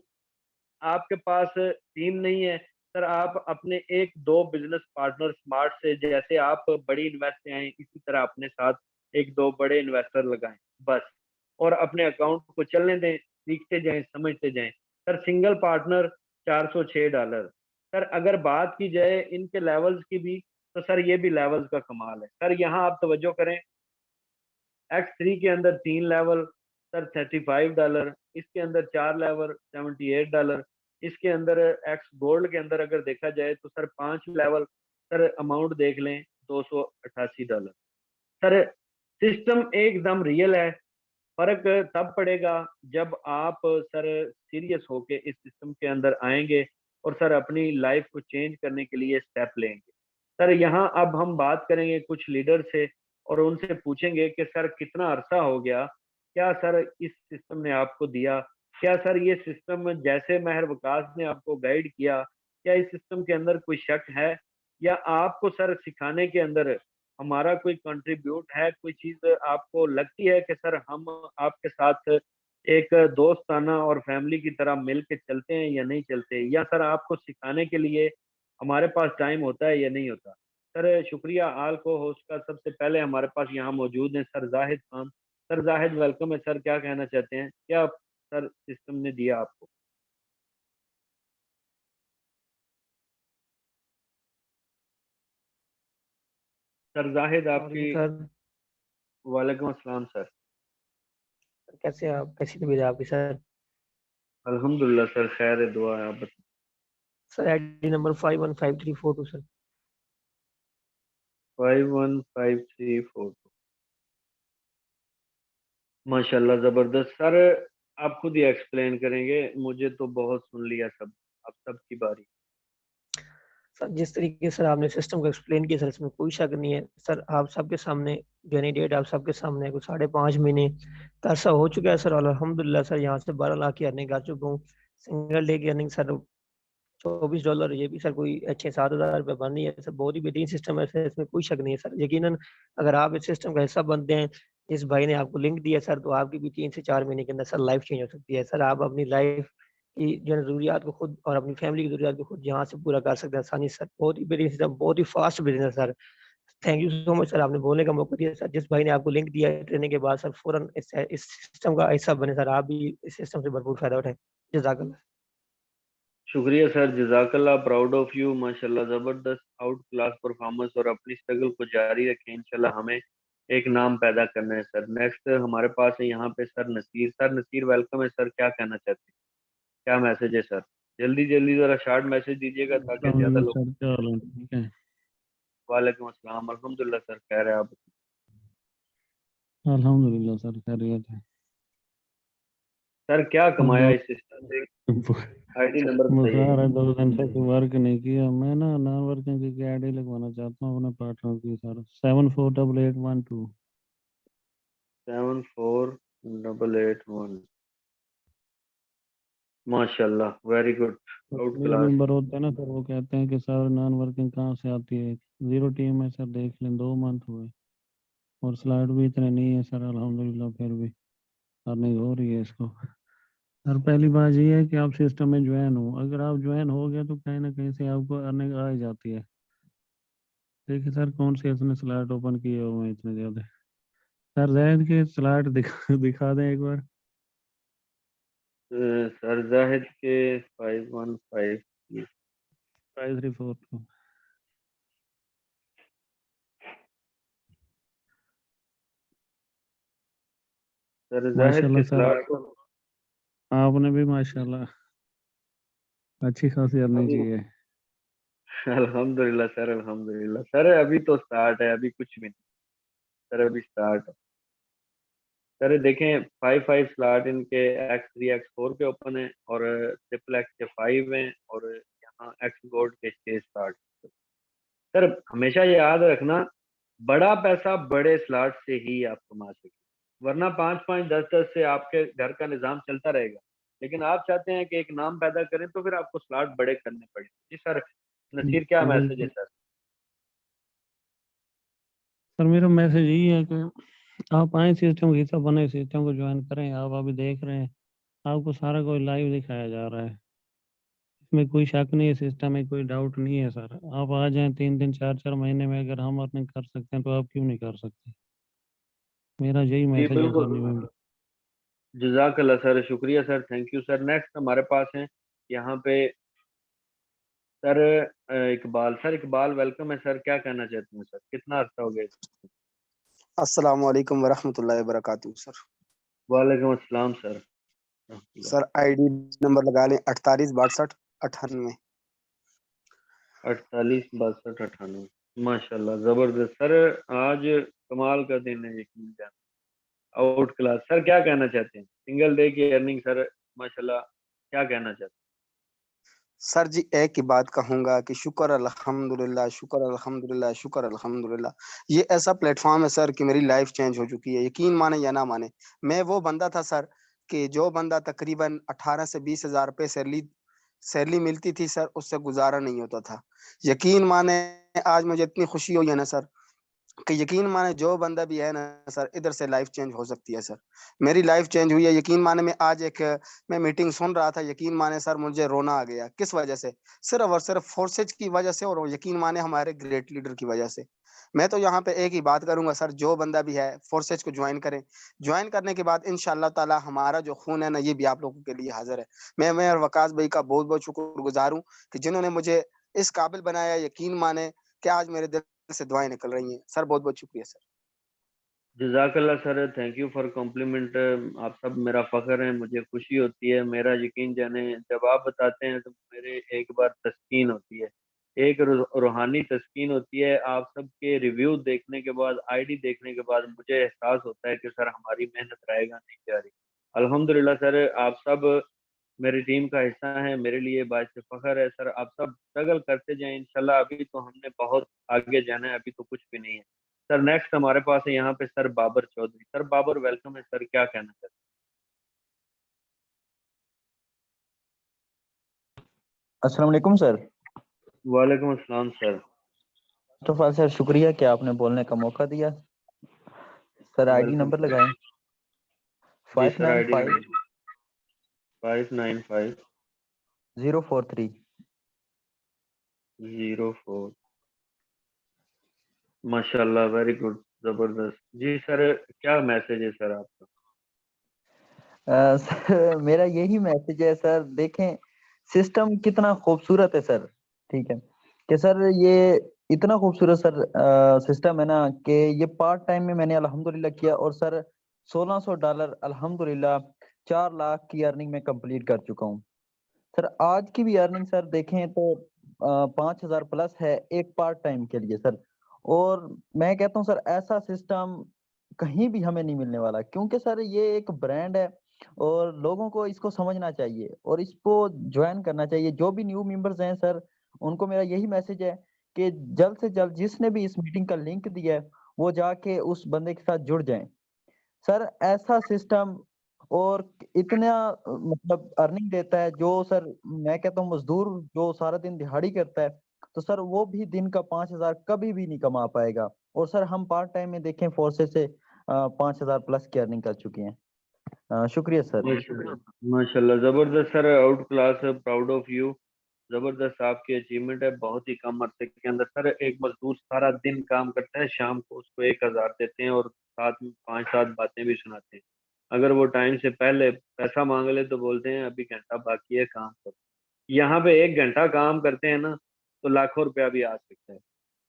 आपके पास टीम नहीं है, सर आप अपने 1-2 बिज़नेस पार्टनर स्मार्ट से, जैसे आप बड़ी इन्वेस्ट से आए, इसी तरह अपने साथ 1-2 बड़े इन्वेस्टर लगाएँ, बस। और अपने अकाउंट को चलने दें, सीखते जाएँ, समझते जाएँ। Sir single partner $406। सर अगर बात की जाए इनके लेवल्स की भी, तो सर ये भी लेवल्स का कमाल है। सर यहाँ आप तवज्जो करें, X3 के अंदर 3 लेवल सर $35, इसके अंदर 4 लेवल $78, इसके अंदर एक्स गोल्ड के अंदर अगर देखा जाए तो सर 5 लेवल, सर अमाउंट देख लें $288। सर सिस्टम एकदम रियल है। फर्क तब पड़ेगा जब आप सर सीरियस होके इस सिस्टम के अंदर आएंगे और सर अपनी लाइफ को चेंज करने के लिए स्टेप लेंगे। सर यहाँ अब हम बात करेंगे कुछ लीडर से और उनसे पूछेंगे कि सर कितना अरसा हो गया, क्या सर इस सिस्टम ने आपको दिया क्या सर ये सिस्टम जैसे महर वकास ने आपको गाइड किया, क्या इस सिस्टम के अंदर कोई शक है, या आपको सर सिखाने के अंदर हमारा कोई कंट्रीब्यूट है, कोई चीज़ आपको लगती है कि सर हम आपके साथ एक दोस्ताना और फैमिली की तरह मिल के चलते हैं या नहीं चलते? या सर आपको सिखाने के लिए हमारे पास टाइम होता है या नहीं होता? सर शुक्रिया ऑल को-होस्ट का। सबसे पहले हमारे पास यहाँ मौजूद हैं sir Zahid Khan. Sir Zahid welcome है सर, क्या कहना चाहते हैं? क्या सर सिस्टम ने दिया आपको? सर जाहिद आपकी। वालेकुम सर। वालेकुम अस्सलाम सर। कैसे हैं आप? कैसी तबीयत है आपकी सर? अल्हम्दुलिल्लाह सर, खैर है, दुआ है, आप बताइए। Sir ID number 515342 sir. 515342। माशाल्लाह ज़बरदस्त सर। आप खुद ही एक्सप्लेन करेंगे, मुझे तो बहुत सुन लिया सब, अब सबकी बारी। सर जिस तरीके से सर आपने सिस्टम को एक्सप्लेन किया सर, इसमें कोई शक नहीं है सर। आप सबके सामने यानी डेट आप सबके सामने है, कुछ 5.5 महीने का अरसा हो चुका है सर, और अल्हम्दुलिल्लाह सर यहाँ से 12 लाख की अर्निंग कर चुका हूँ। सिंगल डे की अर्निंग सर $24, ये भी सर कोई अच्छे 7,000 रुपये बन रही है सर। बहुत ही बेहतरीन सिस्टम है सर, इसमें कोई शक नहीं है सर। यकीनन अगर आप इस सिस्टम का हिस्सा बनते हैं, इस भाई ने आपको लिंक दिया सर, तो आपकी भी 3 से 4 महीने के अंदर सर लाइफ चेंज हो सकती है सर। आप अपनी लाइफ की जो है ज़रूरियात को खुद और अपनी फैमिली की ज़रूरियात को खुद यहाँ से पूरा कर सकते हैं आसानी से सर। बहुत ही बेहतरीन सिस्टम, बहुत ही फास्ट बिज़नेस है sir. Thank you so much sir, आपने बोलने का मौका दिया सर। जिस भाई ने आपको लिंक दिया है ट्रेनिंग के बाद सर, फ़ौरन इस सिस्टम का हिस्सा बने सर। आप भी इस सिस्टम से भरपूर फ़ायदा उठाएँ। जज़ाकल्लाह। शुक्रिया सर, जज़ाकल्लाह, प्राउड ऑफ यू, माशाल्लाह ज़बरदस्त आउट क्लास परफॉर्मेंस, और अपनी स्ट्रगल को जारी रखें, इंशाल्लाह हमें एक नाम पैदा करना है सर। नेक्स्ट हमारे पास है यहाँ पे sir Naseer. Sir Naseer welcome है सर, क्या कहना चाहते हैं? क्या मैसेज है सर? जल्दी जल्दी ज़रा शॉर्ट मैसेज दीजिएगा ताकि ज़्यादा लोग। सर क्या हाल है? ठीक है। वालेकुम अस्सलाम, अल्हम्दुलिल्लाह सर, खैर है, आप बताइए। अल्हम्दुलिल्लाह सर खैरियत है। सर क्या अब कमाया दो इस सिस्टम से? आईडी नंबर बताइए। बुखार है, 2 दिन से कोई वर्क नहीं किया। मैं ना नॉन वर्किंग की आईडी लगवाना चाहता हूँ अपने पार्टनर की सर। 748812। 748812। माशाल्लाह, वेरी गुड, तो आउट मेरे क्लास। मेंबर होते हैं ना सर, वो कहते हैं कि सर नॉन वर्किंग कहाँ से आती है। जीरो टीम है सर, देख लें 2 मंथ हुए और स्लाइड भी इतने नहीं है सर। अल्हम्दुलिल्लाह फिर भी अर्निंग हो रही है इसको। सर पहली बात ये है कि आप सिस्टम में ज्वाइन हो। अगर आप ज्वाइन हो गए तो कहीं ना कहीं से आपको अर्निंग आ ही जाती है। देखिए सर कौन से इसने स्लाइड ओपन किए हुए हैं इतने ज्यादा। सर जैद के स्लाइड दिखा दें एक बार। सर जाहिद के 515। 5342। सर जाहिद के माशाल्लाह सर, स्लाट को आपने भी माशाल्लाह अच्छी खासी अर्निंग अभी। की है। अल्हम्दुलिल्लाह सर, अल्हम्दुलिल्लाह सर, अभी तो स्टार्ट है, अभी कुछ भी नहीं सर, अभी स्टार्ट है। सर देखें, 5 5 स्लॉट इनके X3 X4 के ओपन है, और ट्रिपल एक्स के 5 हैं, और यहाँ एक्स गोल्ड के 6 स्लॉट। सर हमेशा याद रखना, बड़ा पैसा बड़े स्लॉट से ही आप कमा सकें, वरना 5 5 10 10 से आपके घर का निज़ाम चलता रहेगा। लेकिन आप चाहते हैं कि एक नाम पैदा करें, तो फिर आपको स्लॉट बड़े करने पड़ेंगे। जी सर नसीर, क्या मैसेज है बिल्कुल सर? सर, मेरा मैसेज यही है कि आप आए सिस्टम के हिस्सा बने, सिस्टम को ज्वाइन करें। आप अभी देख रहे हैं आपको सारा कोई लाइव दिखाया जा रहा है। इसमें कोई शक नहीं है, सिस्टम में कोई डाउट नहीं है सर। आप आ जाएं 3 दिन 4 4 महीने में, अगर हम अर्निंग कर सकते हैं तो आप क्यों नहीं कर सकते। मेरा यही जी मैसेज है सर। बिल्कुल, जज़ाकल्लाह सर, शुक्रिया sir, thank you sir. Next हमारे पास हैं यहाँ पे sir Iqbal. Sir Iqbal welcome है सर, क्या कहना चाहते हैं सर? कितना अर्सा हो गया? अस्सलाम वालेकुम वरहमतुल्लाहि वबरकातुहू सर। वालेकुम अस्सलाम सर। सर आईडी नंबर लगा लें 48 62 98। 48 62 98। माशाल्लाह ज़बरदस्त सर, आज कमाल का दिन है, यकीन जान, आउट क्लास। सर क्या कहना चाहते हैं सिंगल डे की अर्निंग? सर माशाल्लाह, क्या कहना चाहते सर जी एक ही बात कहूंगा कि शुक्र अल्हम्दुलिल्लाह, शुक्र अल्हम्दुलिल्लाह, शुक्र अल्हम्दुलिल्लाह। ये ऐसा प्लेटफॉर्म है सर कि मेरी लाइफ चेंज हो चुकी है। यकीन माने या ना माने, मैं वो बंदा था सर कि जो बंदा तकरीबन 18 से 20,000 रुपये सैलरी मिलती थी सर, उससे गुजारा नहीं होता था। यकीन माने आज मुझे इतनी खुशी हुई है ना सर, कि यकीन माने जो बंदा भी है ना सर, इधर से लाइफ चेंज हो सकती है सर। मेरी लाइफ चेंज हुई है। यकीन माने मैं मीटिंग सुन रहा था, यकीन माने सर मुझे रोना आ गया। किस वजह से? सिर्फ और सिर्फ फोर्सेज की वजह से, और यकीन माने हमारे ग्रेट लीडर की वजह से। मैं तो यहाँ पे एक ही बात करूंगा सर, जो बंदा भी है फोर्सेज को ज्वाइन करें। ज्वाइन करने के बाद इंशाल्लाह ताला हमारा जो खून है ना, ये भी आप लोगों के लिए हाजिर है। मैं और वकास भाई का बहुत बहुत शुक्रगुजार हूँ कि जिन्होंने मुझे इस काबिल बनाया। यकीन माने कि आज मेरे दिल से दुआएं निकल रही हैं सर। बहुत बहुत शुक्रिया सर। जज़ाकल्लाह sir, thank you for compliment. आप सब मेरा फ़ख्र है, मुझे खुशी होती है। मेरा यकीन जाने, जब आप बताते हैं तो मेरे एक बार तस्कीन होती है, एक रूहानी तस्कीन होती है। आप सब के रिव्यू देखने के बाद, आईडी देखने के बाद मुझे एहसास होता है कि सर हमारी मेहनत रायगा नहीं जा रही। अल्हम्दुलिल्लाह सर, आप सब मेरी टीम का हिस्सा हैं, मेरे लिए बाइस फ़ख्र है सर। आप सब स्ट्रगल करते जाएं इंशाल्लाह। अभी तो हमने बहुत आगे जाना है, अभी तो कुछ भी नहीं है सर। नेक्स्ट हमारे पास है यहाँ पे sir Babar Chaudhry. Sir Babar, welcome है सर, क्या कहना सर? अस्सलाम वालेकुम सर। वालेकुम अस्सलाम सर। तो सर शुक्रिया कि आपने बोलने का मौका दिया। Sir ID welcome number sir. लगाएं। जी सर, आईडी 595 595 043। 04। माशाल्लाह, वेरी गुड, जबरदस्त। जी सर, क्या मैसेज है सर आपका? सर मेरा यही मैसेज है सर, देखें सिस्टम कितना खूबसूरत है सर। ठीक है कि सर ये इतना खूबसूरत सर सिस्टम है ना, कि ये पार्ट टाइम में मैंने अल्हम्दुलिल्लाह किया, और सर $1600 अल्हम्दुलिल्लाह 4 लाख की अर्निंग में कंप्लीट कर चुका हूँ सर। आज की भी अर्निंग सर देखें तो 5,000 प्लस है एक पार्ट टाइम के लिए सर। और मैं कहता हूँ सर ऐसा सिस्टम कहीं भी हमें नहीं मिलने वाला, क्योंकि सर ये एक ब्रांड है और लोगों को इसको समझना चाहिए और इसको ज्वाइन करना चाहिए। जो भी न्यू मेंबर्स हैं सर, उनको मेरा यही मैसेज है कि जल्द से जल्द जिसने भी इस मीटिंग का लिंक दिया है वो जाके उस बंदे के साथ जुड़ जाएं सर। ऐसा सिस्टम और इतना मतलब अर्निंग देता है, जो सर मैं कहता हूँ मजदूर जो सारा दिन दिहाड़ी करता है, तो सर वो भी दिन का 5,000 कभी भी नहीं कमा पाएगा। और सर हम पार्ट टाइम में देखें फोर्सेस से 5,000 प्लस की अर्निंग कर चुके हैं। शुक्रिया सर। माशाल्लाह, माशाल्लाह, जबरदस्त sir, out class, proud of you. जबरदस्त आपकी अचीवमेंट है, बहुत ही कम अरसे के अंदर सर। एक मजदूर सारा दिन काम करता है, शाम को उसको 1,000 देते हैं और साथ में 5-7 बातें भी सुनाते हैं। अगर वो टाइम से पहले पैसा मांग ले तो बोलते हैं अभी घंटा बाकी है, काम करो। यहाँ पे 1 घंटा काम करते हैं ना, तो लाखों रुपया भी आ सकता है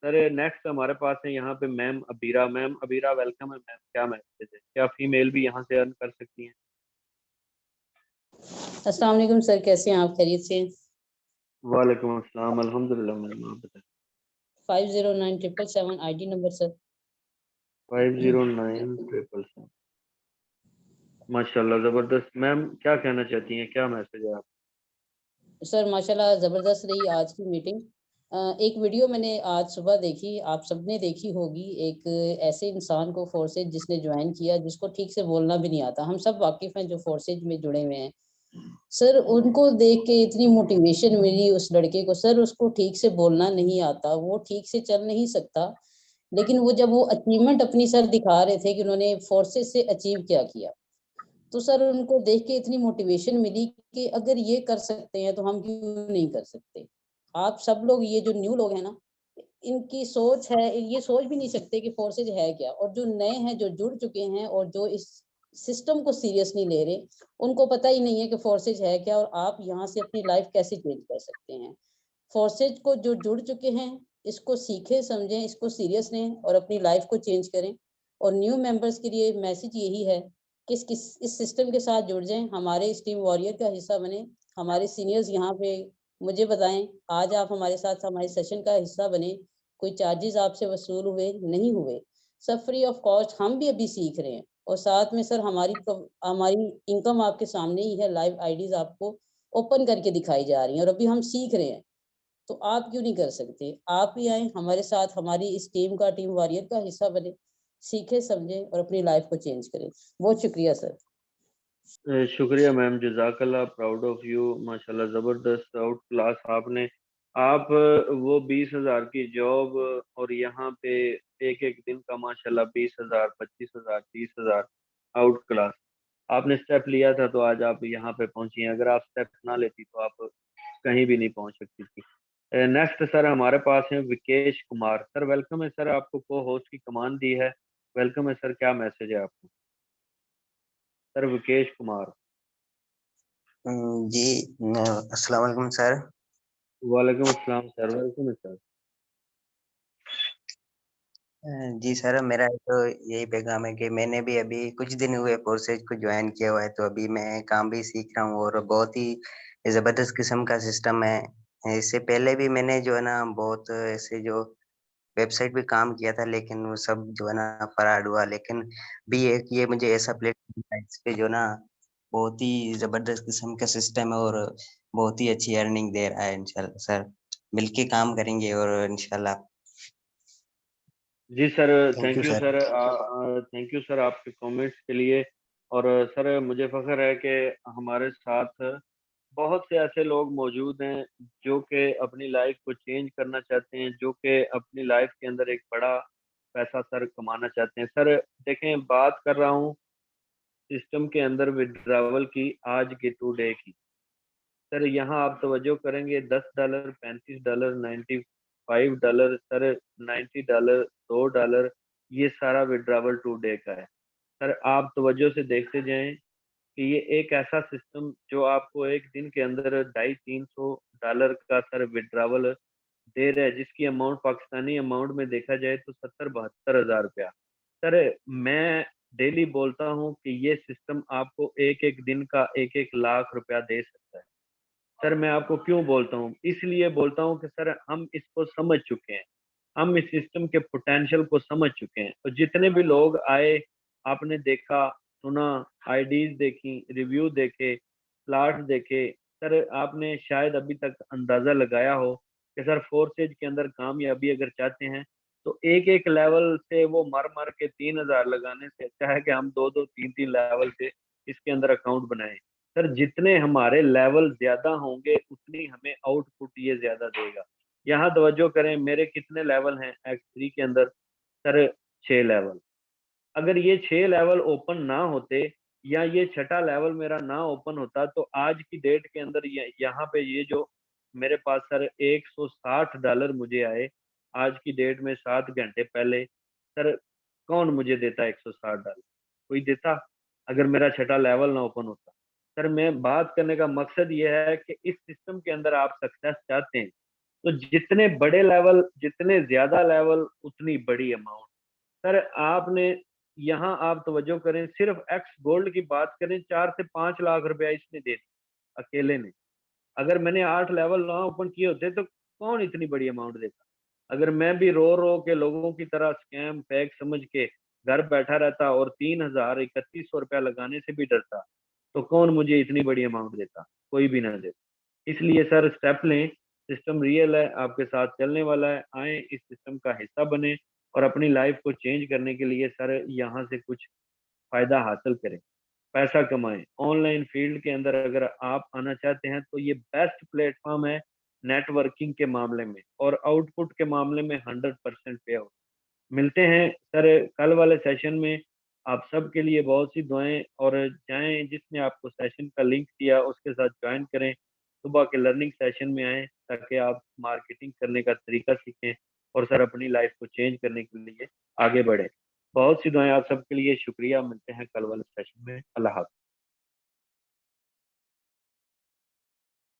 सर। नेक्स्ट हमारे पास है यहाँ पे ma'am Abira. Ma'am Abira, welcome है मैम, क्या मैसेज है? क्या फीमेल भी यहाँ से अर्न कर सकती हैं? अस्सलाम वालेकुम सर, कैसे हैं आप? खैरियत से हैं? वालेकुम अस्सलाम, अल्हम्दुलिल्लाह मैम, आप बताएं। 509777 आईडी नंबर सर। 509777। माशाल्लाह, जबरदस्त। मैम क्या कहना चाहती हैं, क्या मैसेज है आप? सर माशाल्लाह ज़बरदस्त रही आज की मीटिंग। एक वीडियो मैंने आज सुबह देखी, आप सबने देखी होगी। एक ऐसे इंसान को फोर्सेज जिसने ज्वाइन किया, जिसको ठीक से बोलना भी नहीं आता। हम सब वाकिफ़ हैं जो फोर्सेज में जुड़े हुए हैं। सर उनको देख के इतनी मोटिवेशन मिली उस लड़के को। सर उसको ठीक से बोलना नहीं आता, वो ठीक से चल नहीं सकता, लेकिन वो जब वो अचीवमेंट अपनी सर दिखा रहे थे कि उन्होंने फोर्सेज से अचीव क्या किया, तो सर उनको देख के इतनी मोटिवेशन मिली कि अगर ये कर सकते हैं तो हम क्यों नहीं कर सकते। आप सब लोग, ये जो न्यू लोग हैं ना, इनकी सोच है, ये सोच भी नहीं सकते कि फोर्सेज है क्या। और जो नए हैं, जो जुड़ चुके हैं और जो इस सिस्टम को सीरियस नहीं ले रहे, उनको पता ही नहीं है कि फोर्सेज है क्या और आप यहाँ से अपनी लाइफ कैसे चेंज कर सकते हैं। फोर्सेज को जो जुड़ चुके हैं, इसको सीखें, समझें, इसको सीरियस लें और अपनी लाइफ को चेंज करें। और न्यू मेंबर्स के लिए मैसेज यही है कि इस सिस्टम के साथ जुड़ जाएं, हमारे इस टीम वॉरियर का हिस्सा बने। हमारे सीनियर्स यहाँ पे मुझे बताएं, आज आप हमारे साथ हमारे सेशन का हिस्सा बने, कोई चार्जेस आपसे वसूल हुए नहीं हुए, सब फ्री ऑफ कॉस्ट। हम भी अभी सीख रहे हैं और साथ में सर हमारी इनकम आपके सामने ही है। लाइव आईडीज आपको ओपन करके दिखाई जा रही हैं और अभी हम सीख रहे हैं। तो आप क्यों नहीं कर सकते? आप भी आए हमारे साथ, हमारी इस टीम वॉरियर का हिस्सा बने, सीखे समझे और अपनी लाइफ को चेंज करें। बहुत शुक्रिया सर। शुक्रिया मैम, जज़ाकल्लाह, प्राउड ऑफ यू, माशाल्लाह ज़बरदस्त आउट क्लास आपने। आप वो 20,000 की जॉब और यहाँ पे एक-एक दिन का माशाल्लाह 20,000, 25,000, 30,000 आउट क्लास। आपने स्टेप लिया था तो आज आप यहाँ पे पहुँची हैं, अगर आप स्टेप ना लेती तो आप कहीं भी नहीं पहुँच सकती थी। नेक्स्ट सर हमारे पास हैं विकेश कुमार। सर वेलकम है सर, आपको को-होस्ट की कमान दी है। वेलकम है सर, क्या मैसेज है आपको? सर विकेश कुमार। जी अस्सलाम वालेकुम सर। वालेकुम अस्सलाम सर, वेलकम है सर। जी सर, मेरा तो यही पैगाम है कि मैंने भी अभी कुछ दिन हुए फोर्सेज को ज्वाइन किया हुआ है, तो अभी मैं काम भी सीख रहा हूँ और बहुत ही ज़बरदस्त किस्म का सिस्टम है। इससे पहले भी मैंने जो है ना बहुत ऐसे जो वेबसाइट पे काम किया था, लेकिन वो सब जो है ना फ्रॉड हुआ। लेकिन भी एक ये मुझे ऐसा प्लेटफॉर्म है इस पे जो ना बहुत ही ज़बरदस्त किस्म का सिस्टम है और बहुत ही अच्छी अर्निंग दे रहा है। इंशाल्लाह सर मिलके काम करेंगे और इंशाल्लाह। जी sir, thank thank you you sir. Sir, thank you sir आपके कमेंट्स के लिए। और सर मुझे फ़ख्र है कि हमारे साथ बहुत से ऐसे लोग मौजूद हैं जो कि अपनी लाइफ को चेंज करना चाहते हैं, जो कि अपनी लाइफ के अंदर एक बड़ा पैसा सर कमाना चाहते हैं। सर देखें, बात कर रहा हूँ सिस्टम के अंदर विड्रॉवल की, आज की टुडे की। सर यहाँ आप तवज्जो करेंगे, $10, $35, $95 सर, $90, $2, ये सारा विड्रॉवल टुडे का है। सर आप तवज्जो से देखते जाएँ कि ये एक ऐसा सिस्टम जो आपको एक दिन के अंदर $250-300 का सर विड्रॉवल दे रहा है, जिसकी अमाउंट पाकिस्तानी अमाउंट में देखा जाए तो 70-72 हज़ार रुपया। सर मैं डेली बोलता हूँ कि ये सिस्टम आपको एक-एक दिन का 1-1 लाख रुपया दे सकता है। सर मैं आपको क्यों बोलता हूँ? इसलिए बोलता हूँ कि सर हम इसको समझ चुके हैं। हम इस सिस्टम के पोटेंशियल को समझ चुके हैं। और जितने भी लोग आए, आपने देखा, सुना, आईडीज़ देखी, रिव्यू देखे, प्लॉट्स देखे, सर आपने शायद अभी तक अंदाज़ा लगाया हो कि सर फोर्सेज के अंदर कामयाबी अगर चाहते हैं, तो एक-एक लेवल से वो मर-मर के 3,000 लगाने से अच्छा है कि हम 2-2, 3-3 लेवल से इसके अंदर अकाउंट बनाएँ। सर जितने हमारे लेवल ज़्यादा होंगे, उतनी हमें आउटपुट ये ज़्यादा देगा। यहाँ तवज्जो करें, मेरे कितने लेवल हैं X3 के अंदर? Sir 6 level. अगर ये 6 लेवल ओपन ना होते या ये छठा लेवल मेरा ना ओपन होता, तो आज की डेट के अंदर यहाँ पे ये जो मेरे पास सर $160 मुझे आए, आज की डेट में 7 घंटे पहले, सर कौन मुझे देता $160? कोई देता? अगर मेरा छठा लेवल ना ओपन होता। सर मैं बात करने का मकसद ये है कि इस सिस्टम के अंदर आप सक्सेस चाहते हैं, तो जितने बड़े लेवल, जितने ज़्यादा लेवल, उतनी बड़ी अमाउंट। सर आपने यहाँ आप तवज्जो करें, सिर्फ एक्स गोल्ड की बात करें, 4 से 5 लाख रुपया इसने दे दिया अकेले ने। अगर मैंने 8 लेवल ना ओपन किए होते तो कौन इतनी बड़ी अमाउंट देता? अगर मैं भी रो-रो के लोगों की तरह स्कैम फेक समझ के घर बैठा रहता और 3,000 3100 रुपया लगाने से भी डरता, तो कौन मुझे इतनी बड़ी अमाउंट देता? कोई भी ना देता। इसलिए सर स्टेप लें, सिस्टम रियल है, आपके साथ चलने वाला है, आएँ इस सिस्टम का हिस्सा बनें और अपनी लाइफ को चेंज करने के लिए सर यहाँ से कुछ फ़ायदा हासिल करें, पैसा कमाएँ। ऑनलाइन फ़ील्ड के अंदर अगर आप आना चाहते हैं तो ये बेस्ट प्लेटफ़ॉर्म है नेटवर्किंग के मामले में, और आउटपुट के मामले में 100% पे आउट। मिलते हैं सर कल वाले सेशन में। आप सबके लिए बहुत सी दुआएँ, और जाएँ जिसने आपको सेशन का लिंक दिया उसके साथ जॉइन करें। सुबह के लर्निंग सेशन में आएँ ताकि आप मार्केटिंग करने का तरीका सीखें और सर अपनी लाइफ को चेंज करने के लिए आगे बढ़ें। बहुत सी दुआएँ आप सबके लिए, शुक्रिया, मिलते हैं कल वाले सेशन में। अल्लाह हाफ़िज़।